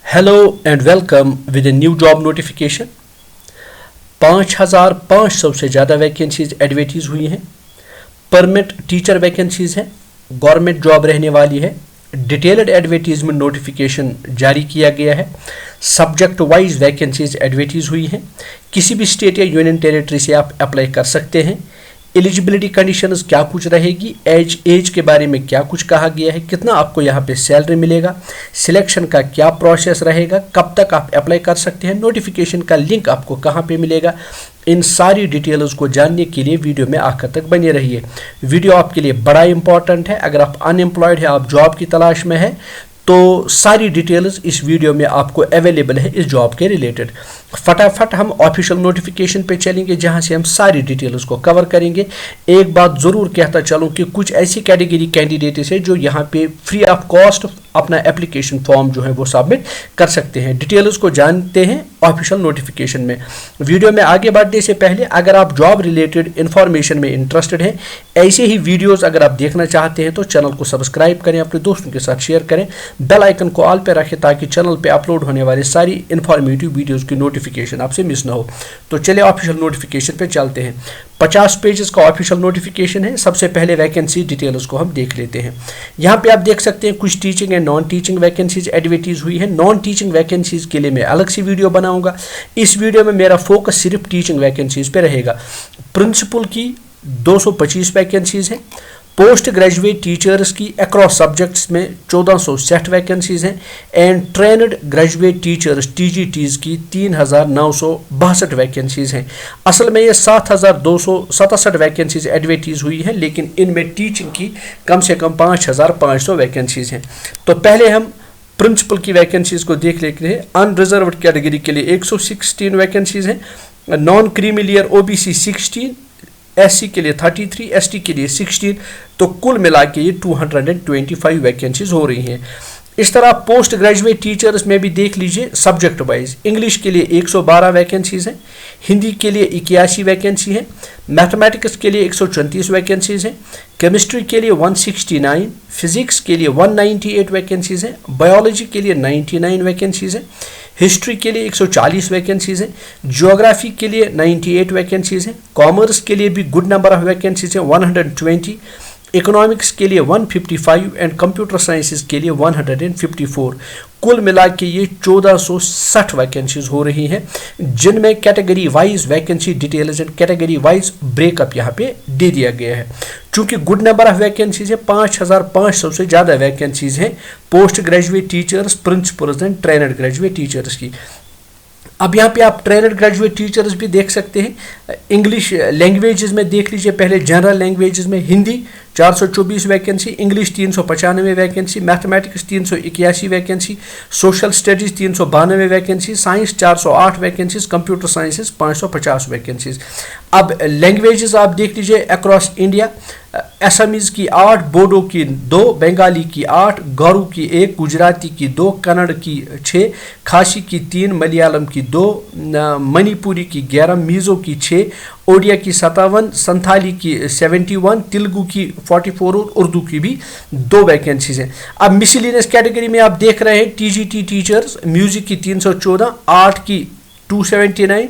Hello and welcome with a new job notification. 5,500 से ज़्यादा vacancies advertise हुई हैं. परमिट टीचर वैकेंसीज हैं. गवर्नमेंट जॉब रहने वाली है. डिटेल्ड एडवर्टीजमेंट नोटिफिकेशन जारी किया गया है. सब्जेक्ट वाइज वैकेंसीज एडवर्टीज हुई हैं. किसी भी स्टेट या यूनियन टेरिटरी से आप अप्लाई कर सकते हैं. एलिजिबिलिटी कंडीशंस क्या कुछ रहेगी, एज के बारे में क्या कुछ कहा गया है, कितना आपको यहाँ पे सैलरी मिलेगा, सिलेक्शन का क्या प्रोसेस रहेगा, कब तक आप अप्लाई कर सकते हैं, नोटिफिकेशन का लिंक आपको कहाँ पे मिलेगा, इन सारी डिटेल्स को जानने के लिए वीडियो में आखिर तक बने रहिए. वीडियो आपके लिए बड़ा इंपॉर्टेंट है. अगर आप अनएम्प्लॉयड है, आप जॉब की तलाश में है, तो सारी डिटेल्स इस वीडियो में आपको अवेलेबल है इस जॉब के रिलेटेड. फटाफट हम ऑफिशियल नोटिफिकेशन पे चलेंगे जहां से हम सारी डिटेल्स को कवर करेंगे. एक बात ज़रूर कहता चलूं कि कुछ ऐसी कैटेगरी कैंडिडेट्स है जो यहां पे फ्री ऑफ कॉस्ट अपना एप्लीकेशन फॉर्म जो है वो सबमिट कर सकते हैं. डिटेल्स को जानते हैं ऑफिशियल नोटिफिकेशन में. वीडियो में आगे बढ़ने से पहले अगर आप जॉब रिलेटेड इंफॉर्मेशन में इंटरेस्टेड हैं, ऐसे ही वीडियोज़ अगर आप देखना चाहते हैं तो चैनल को सब्सक्राइब करें, अपने दोस्तों के साथ शेयर करें, बेल आइकन को ऑल पे रखें ताकि चैनल पे अपलोड होने वाली सारी इंफॉर्मेटिव वीडियोस की नोटिफिकेशन आपसे मिस ना हो. तो चलिए ऑफिशियल नोटिफिकेशन पे चलते हैं. 50 पेजेस का ऑफिशियल नोटिफिकेशन है. सबसे पहले वैकेंसी डिटेल्स को हम देख लेते हैं. यहाँ पे आप देख सकते हैं कुछ teaching and non teaching vacancies advertise हुई है. नॉन टीचिंग वैकेंसीज के लिए मैं अलग से वीडियो बनाऊंगा. इस वीडियो में मेरा फोकस सिर्फ टीचिंग वैकेंसीज पे रहेगा. प्रिंसिपल की 225 वैकेंसीज हैं. पोस्ट ग्रेजुएट टीचर्स की अक्रॉस सब्जेक्ट्स में 1460 वैकेंसीज हैं. And trained graduate teachers TGTs की 3,962 वैकेंसीज हैं. असल में ये 7,267 वैकेंसीज एडवर्टीज हुई हैं, लेकिन इनमें टीचिंग की कम से कम 5,500 वैकेंसीज हैं. तो पहले हम प्रिंसिपल की वैकेंसीज को देख लेते हैं. अनरिजर्व्ड कैटेगरी के लिए 116 वैकेंसीज हैं. नॉन क्रीमिलियर OBC 16, SC के लिए 33, ST के लिए 16, तो कुल मिला के ये 225 वैकेंसीज हो रही हैं. इस तरह पोस्ट ग्रेजुएट टीचर्स में भी देख लीजिए सब्जेक्ट वाइज. इंग्लिश के लिए 112 वैकेंसीज हैं. हिंदी के लिए 81 वैकेंसी है. मैथमेटिक्स के लिए 134 वैकेंसीज हैं. केमिस्ट्री के लिए 169, फिजिक्स के लिए 198 वैकेंसीज हैं. बायोलॉजी के लिए 99 वैकेंसीज हैं. हिस्ट्री के लिए 140 वैकेंसीज हैं. ज्योग्राफी के लिए 98 वैकेंसीज हैं. कॉमर्स के लिए भी गुड नंबर ऑफ वैकेंसीज हैं, 120. इकोनॉमिक्स के लिए 155 एंड कंप्यूटर साइंसेज के लिए 154. कुल मिला के ये 1460 वैकेंसीज हो रही हैं, जिनमें category wise vacancy details and category wise breakup यहाँ पे दे दिया गया है. चूंकि गुड नंबर ऑफ वैकेंसीज है, 5,500 से ज़्यादा वैकेंसीज हैं post graduate teachers, principles and trained graduate teachers की. अब यहाँ पे आप ट्रेनड ग्रेजुएट टीचर्स भी देख सकते हैं. इंग्लिश लैंग्वेजेस में देख लीजिए. पहले जनरल लैंग्वेजेस में Hindi 424 vacancy, English 395 vacancy, mathematics 381 vacancy, social studies 392 vacancy, science 408 vacancies, computer sciences 550 vacancies. अब लैंग्वेजेस आप देख लीजिए अक्रॉस इंडिया. असमीज़ की 8, बोडो की 2, बंगाली की 8, गारो की 1, गुजराती की 2, कन्नड़ की 6, खासी की 3, मलयालम की 2, मणिपुरी की 11, मिज़ो की 6, ओडिया की 57, संथाली की 71, तेलुगु की 44 और उर्दू की भी 2 वैकेंसीज हैं. अब मिसलिनियस कैटेगरी में आप देख रहे हैं TGT टीचर्स, म्यूजिक की 314, आर्ट की 279,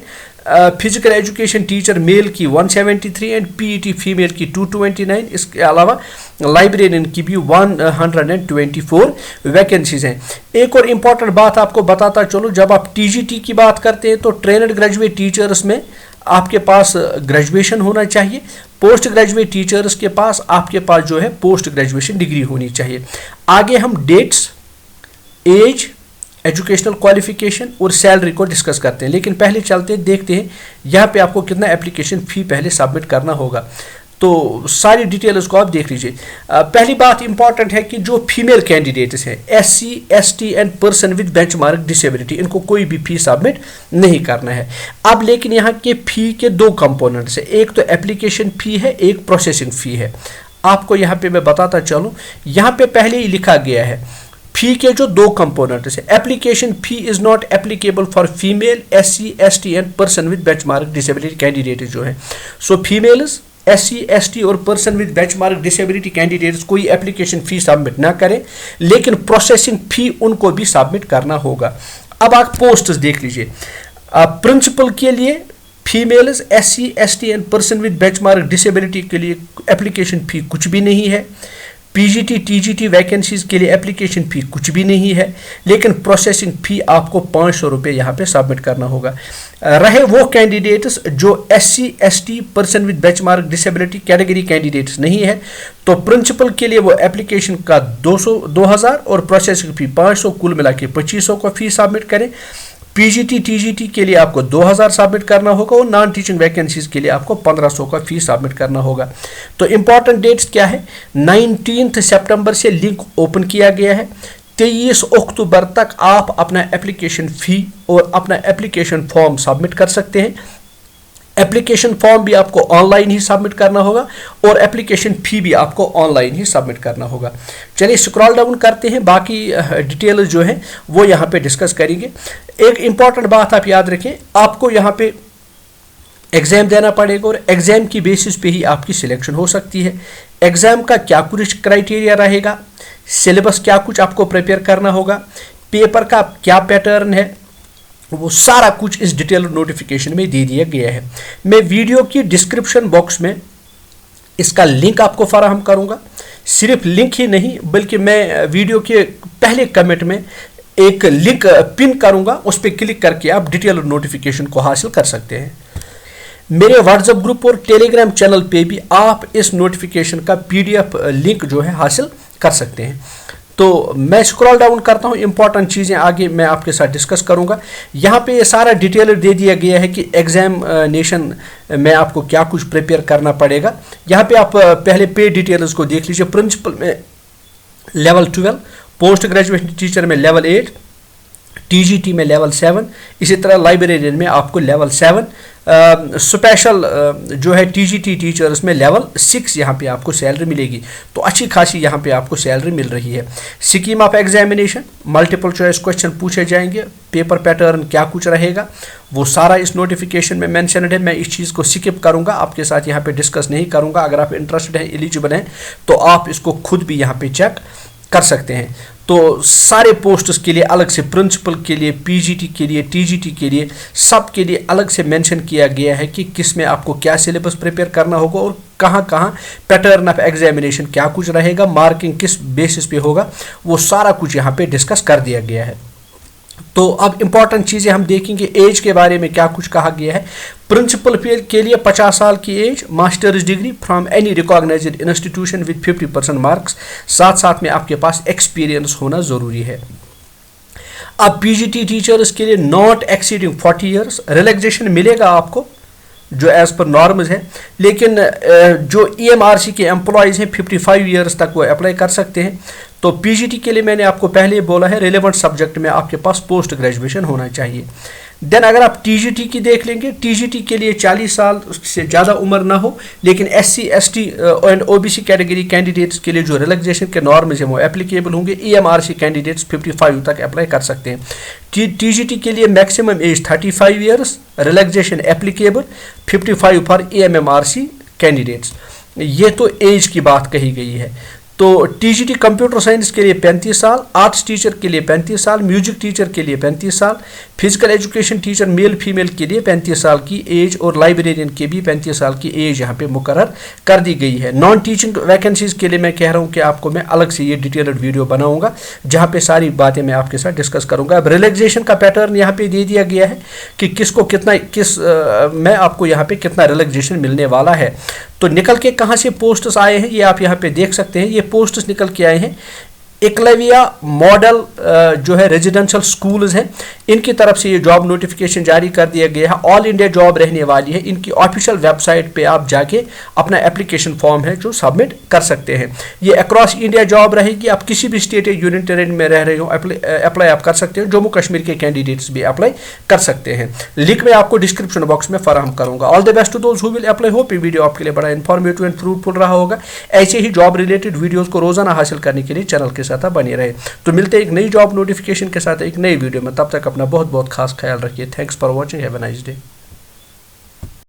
फिजिकल एजुकेशन टीचर मेल की 173 एंड PET फीमेल की 229. इसके अलावा लाइब्रेरियन की भी 124 वैकेंसीज हैं. एक और इम्पॉर्टेंट बात आपको बताता चलो, जब आप TGT की बात करते हैं तो ट्रेनड ग्रेजुएट टीचर्स में आपके पास ग्रेजुएशन होना चाहिए. पोस्ट ग्रेजुएट टीचर्स के पास आपके पास जो है पोस्ट ग्रेजुएशन डिग्री होनी चाहिए. आगे हम डेट्स, एज, एजुकेशनल क्वालिफिकेशन और सैलरी को डिस्कस करते हैं, लेकिन पहले चलते हैं देखते हैं यहाँ पे आपको कितना एप्लीकेशन फ़ी पहले सबमिट करना होगा. तो सारी डिटेल्स को आप देख लीजिए. पहली बात इंपॉर्टेंट है कि जो फीमेल कैंडिडेट्स हैं, SC, ST and person with benchmark disability, इनको कोई भी फी सबमिट नहीं करना है. अब लेकिन यहाँ के फ़ी के 2 कंपोनेंट्स हैं. एक तो एप्लीकेशन फ़ी है, एक प्रोसेसिंग फ़ी है. आपको यहाँ पे मैं बताता चलूँ, यहाँ पे पहले ही लिखा गया है फी के जो 2 कंपोनेंट्स है. Application fee is not applicable for female, SC, ST and person with benchmark disability candidate जो है. सो फीमेल्स SC ST और person with benchmark disability candidates कोई एप्लीकेशन फी सबमिट ना करें, लेकिन प्रोसेसिंग फी उनको भी सबमिट करना होगा। अब आप पोस्ट्स देख लीजिए। प्रिंसिपल के लिए females, SC ST and person with benchmark disability के लिए एप्लीकेशन फी कुछ भी नहीं है। PGT TGT वैकेंसीज के लिए एप्लीकेशन फ़ी कुछ भी नहीं है, लेकिन प्रोसेसिंग फ़ी आपको 500 रुपये यहाँ पे सबमिट करना होगा। रहे वो कैंडिडेट्स जो SC ST person with benchmark disability category candidates नहीं है, तो प्रिंसिपल के लिए वो एप्लीकेशन का 2000 और प्रोसेसिंग फ़ी 500, कुल मिला के 2500 का फ़ी सबमिट करें। PGT TGT के लिए आपको 2000 सबमिट करना होगा और नॉन टीचिंग वैकेंसीज के लिए आपको 1500 का फी सबमिट करना होगा। तो इंपॉर्टेंट डेट्स क्या है? 19 सितंबर से लिंक ओपन किया गया है। 23 अक्टूबर तक आप अपना एप्लीकेशन फ़ी और अपना एप्लीकेशन फॉर्म सबमिट कर सकते हैं। एप्लीकेशन फॉर्म भी आपको ऑनलाइन ही सबमिट करना होगा और एप्लीकेशन फ़ी भी आपको ऑनलाइन ही सबमिट करना होगा। चलिए स्क्रॉल डाउन करते हैं, बाकी डिटेल्स जो हैं वो यहाँ पे डिस्कस करेंगे। एक इम्पॉर्टेंट बात आप याद रखें, आपको यहाँ पे एग्ज़ाम देना पड़ेगा और एग्ज़ाम की बेसिस पे ही आपकी सिलेक्शन हो सकती है। एग्ज़ाम का क्या कुछ क्राइटेरिया रहेगा, सिलेबस क्या कुछ आपको प्रिपेयर करना होगा, पेपर का क्या पैटर्न है, वो सारा कुछ इस डिटेल नोटिफिकेशन में दे दिया गया है। मैं वीडियो की डिस्क्रिप्शन बॉक्स में इसका लिंक आपको फराहम करूंगा। सिर्फ लिंक ही नहीं, बल्कि मैं वीडियो के पहले कमेंट में एक लिंक पिन करूंगा, उस पर क्लिक करके आप डिटेल नोटिफिकेशन को हासिल कर सकते हैं। मेरे व्हाट्सएप ग्रुप और टेलीग्राम चैनल पे भी आप इस नोटिफिकेशन का PDF लिंक जो है हासिल कर सकते हैं। तो मैं स्क्रॉल डाउन करता हूँ, इंपॉर्टेंट चीज़ें आगे मैं आपके साथ डिस्कस करूँगा। यहाँ पे ये सारा डिटेल दे दिया गया है कि एग्जामिनेशन में आपको क्या कुछ प्रिपेयर करना पड़ेगा। यहाँ पे आप पहले पे डिटेल्स को देख लीजिए। प्रिंसिपल में लेवल 12, पोस्ट ग्रेजुएशन टीचर में लेवल 8, TGT में लेवल 7, इसी तरह लाइब्रेरियन में आपको लेवल 7, स्पेशल जो है TGT टीचर्स में लेवल 6 यहाँ पे आपको सैलरी मिलेगी। तो अच्छी खासी यहाँ पे आपको सैलरी मिल रही है। Scheme of examination, multiple choice question पूछे जाएंगे, पेपर पैटर्न क्या कुछ रहेगा, वो सारा इस नोटिफिकेशन में मेंशनड है। मैं इस चीज़ को स्किप करूँगा, आपके साथ यहाँ पे डिस्कस नहीं करूँगा। अगर आप इंटरेस्टेड हैं, एलिजिबल हैं, तो आप इसको खुद भी यहाँ पे चेक कर सकते हैं। तो सारे पोस्ट्स के लिए अलग से, प्रिंसिपल के लिए, PGT के लिए, TGT के लिए, सब के लिए अलग से मेंशन किया गया है कि किस में आपको क्या सिलेबस प्रिपेयर करना होगा और कहाँ कहाँ पैटर्न ऑफ एग्जामिनेशन क्या कुछ रहेगा, मार्किंग किस बेसिस पे होगा, वो सारा कुछ यहाँ पे डिस्कस कर दिया गया है। तो अब इंपॉर्टेंट चीज़ें हम देखेंगे। एज के बारे में क्या कुछ कहा गया है। प्रिंसिपल के लिए 50 साल की age, masters degree from any recognised institution with 50% marks, साथ साथ में आपके पास एक्सपीरियंस होना ज़रूरी है। अब PGT टीचर्स के लिए नॉट एक्सीडिंग 40 ईयर्स, रिलैक्सेशन मिलेगा आपको जो एज पर नॉर्म्स है, लेकिन जो EMRC के एम्प्लॉयज़ हैं 55 ईयर्स तक वो अप्लाई कर सकते हैं। तो PGT के लिए मैंने आपको पहले ही बोला है, रिलेवेंट सब्जेक्ट में आपके पास पोस्ट ग्रेजुएशन होना चाहिए। देन अगर आप TGT की देख लेंगे, TGT के लिए 40 साल से ज़्यादा उम्र ना हो, लेकिन SC ST and OBC category candidates के लिए जो रिलैक्सेशन के नॉर्म्स हैं वो एप्लीकेबल होंगे। EMRC कैंडिडेट्स 55 तक अप्लाई कर सकते हैं। TGT के लिए maximum age 35 years, relaxation applicable 55 for EMRC candidates. ये तो एज की बात कही गई है। तो TGT कंप्यूटर साइंस के लिए 35 साल, आर्ट्स टीचर के लिए 35 साल, म्यूजिक टीचर के लिए 35 साल, physical education teacher male female के लिए 35 साल की एज और लाइब्रेरियन के भी 35 साल की एज यहाँ पे मुकर्रर कर दी गई है। नॉन टीचिंग वैकेंसीज के लिए मैं कह रहा हूँ कि आपको मैं अलग से ये डिटेल्ड वीडियो बनाऊंगा जहाँ पे सारी बातें मैं आपके साथ डिस्कस करूँगा। अब रिलैक्सेशन का पैटर्न यहाँ पे दे दिया गया है कि किसको कितना मैं आपको यहाँ पे कितना रिलैक्सेशन मिलने वाला है। तो निकल के कहाँ से पोस्ट्स आए हैं ये आप यहाँ पे देख सकते हैं। ये पोस्ट्स निकल के आए हैं एकलव्या मॉडल जो है रेजिडेंशियल स्कूल्स हैं, इनकी तरफ से ये जॉब नोटिफिकेशन जारी कर दिया गया है। ऑल इंडिया जॉब रहने वाली है। इनकी ऑफिशियल वेबसाइट पे आप जाके अपना एप्लीकेशन फॉर्म है जो सबमिट कर सकते हैं। ये अक्रॉस इंडिया जॉब रहेगी। आप किसी भी स्टेट या यूनियन टेरिटरी में रह रहे हो अप्लाई आप कर सकते हो। जम्मू कश्मीर के कैंडिडेट्स भी अप्लाई कर सकते हैं। लिंक मैं आपको डिस्क्रिप्शन बॉक्स में फराहम करूँगा। All the best to those who will apply. Hope ये वीडियो आपके लिए बड़ा इन्फॉर्मेटिव एंड फ्रूटफुल रहा होगा। ऐसे ही जॉब रिलेटेड वीडियोज़ को रोजाना हासिल करने के लिए चैनल के साथ बने रहे। तो मिलते हैं एक नई जॉब नोटिफिकेशन के साथ एक नई वीडियो में। तब तक अपना बहुत बहुत खास ख्याल रखिए। Thanks for watching. Have a nice day.